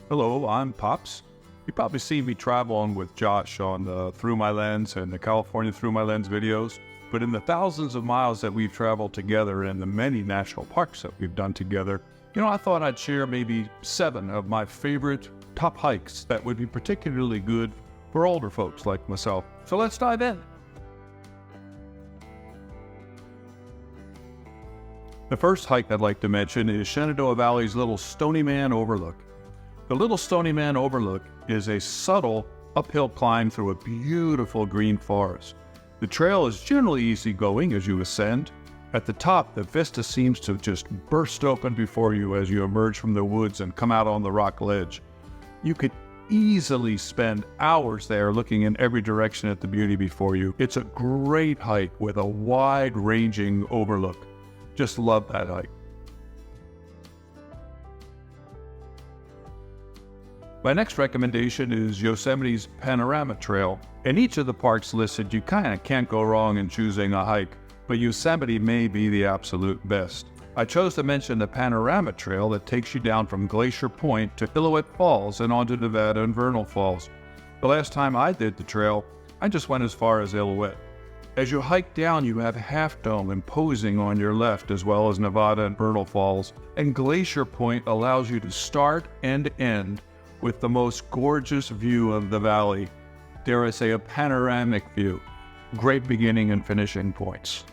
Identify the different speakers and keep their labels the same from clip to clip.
Speaker 1: Hello, I'm Pops. You probably see me traveling with Josh on the Through My Lens and the California Through My Lens videos. But in the thousands of miles that we've traveled together and the many national parks that we've done together, I thought I'd share maybe 7 of my favorite top hikes that would be particularly good for older folks like myself. So let's dive in. The first hike I'd like to mention is Shenandoah Valley's Little Stony Man Overlook. The Little Stony Man Overlook is a subtle uphill climb through a beautiful green forest. The trail is generally easy going as you ascend. At the top, the vista seems to just burst open before you as you emerge from the woods and come out on the rock ledge. You could easily spend hours there looking in every direction at the beauty before you. It's a great hike with a wide-ranging overlook. Just love that hike. My next recommendation is Yosemite's Panorama Trail. In each of the parks listed, you kind of can't go wrong in choosing a hike, but Yosemite may be the absolute best. I chose to mention the Panorama Trail that takes you down from Glacier Point to Illilouette Falls and onto Nevada and Vernal Falls. The last time I did the trail, I just went as far as Illilouette. As you hike down, you have Half Dome imposing on your left, as well as Nevada and Vernal Falls, and Glacier Point allows you to start and end with the most gorgeous view of the valley. Dare I say, a panoramic view. Great beginning and finishing points.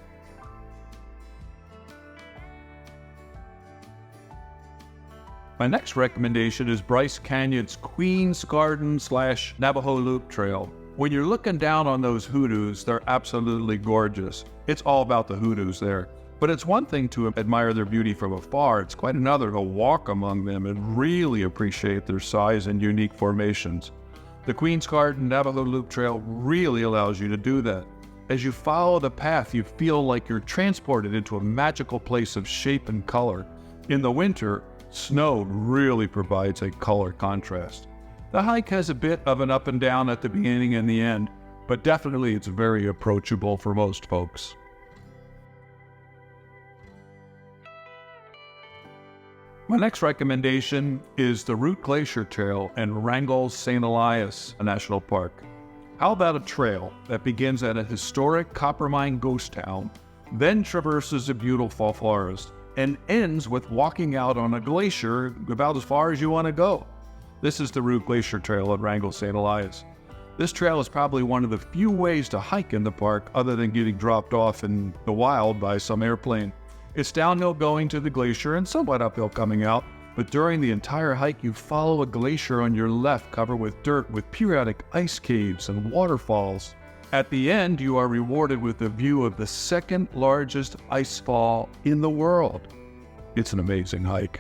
Speaker 1: My next recommendation is Bryce Canyon's Queen's Garden / Navajo Loop Trail. When you're looking down on those hoodoos, they're absolutely gorgeous. It's all about the hoodoos there. But it's one thing to admire their beauty from afar. It's quite another to walk among them and really appreciate their size and unique formations. The Queen's Garden Navajo Loop Trail really allows you to do that. As you follow the path, you feel like you're transported into a magical place of shape and color. In the winter, snow really provides a color contrast. The hike has a bit of an up and down at the beginning and the end, but definitely it's very approachable for most folks. My next recommendation is the Root Glacier Trail and Wrangell St. Elias National Park. How about a trail that begins at a historic copper mine ghost town, then traverses a beautiful forest, and ends with walking out on a glacier about as far as you want to go? This is the Root Glacier Trail at Wrangell St. Elias. This trail is probably one of the few ways to hike in the park other than getting dropped off in the wild by some airplane. It's downhill going to the glacier and somewhat uphill coming out, but during the entire hike you follow a glacier on your left covered with dirt with periodic ice caves and waterfalls. At the end, you are rewarded with a view of the second largest ice fall in the world. It's an amazing hike.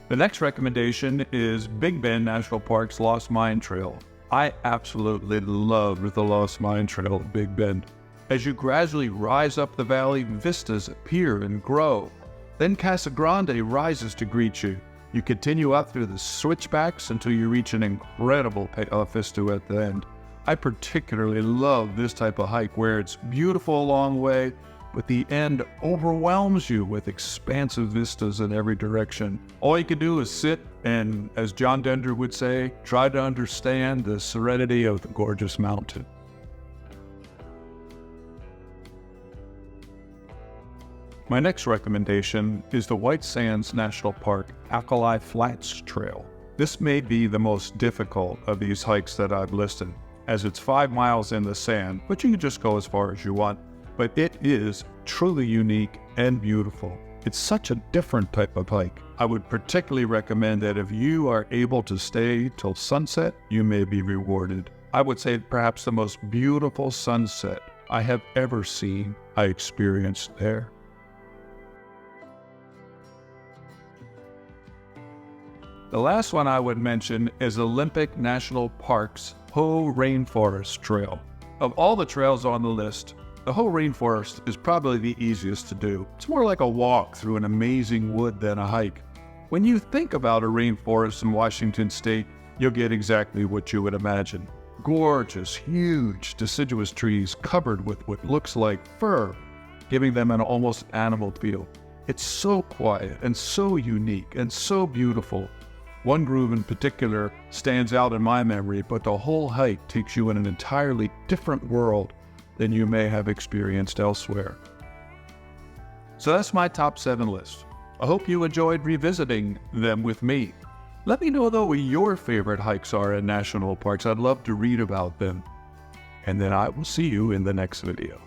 Speaker 1: The next recommendation is Big Bend National Park's Lost Mine Trail. I absolutely loved the Lost Mine Trail at Big Bend. As you gradually rise up the valley, vistas appear and grow. Then Casa Grande rises to greet you. You continue up through the switchbacks until you reach an incredible vista at the end. I particularly love this type of hike where it's beautiful a long way, but the end overwhelms you with expansive vistas in every direction. All you can do is sit and, as John Dender would say, try to understand the serenity of the gorgeous mountain. My next recommendation is the White Sands National Park Alkali Flats Trail. This may be the most difficult of these hikes that I've listed, as it's 5 miles in the sand, but you can just go as far as you want. But it is truly unique and beautiful. It's such a different type of hike. I would particularly recommend that if you are able to stay till sunset, you may be rewarded. I would say perhaps the most beautiful sunset I have ever seen, I experienced there. The last one I would mention is Olympic National Park's Hoh Rainforest Trail. Of all the trails on the list, the Hoh Rainforest is probably the easiest to do. It's more like a walk through an amazing wood than a hike. When you think about a rainforest in Washington State, you'll get exactly what you would imagine. Gorgeous, huge, deciduous trees covered with what looks like fur, giving them an almost animal feel. It's so quiet and so unique and so beautiful. One groove in particular stands out in my memory, but the whole hike takes you in an entirely different world than you may have experienced elsewhere. So that's my top 7 list. I hope you enjoyed revisiting them with me. Let me know though what your favorite hikes are in national parks. I'd love to read about them. And then I will see you in the next video.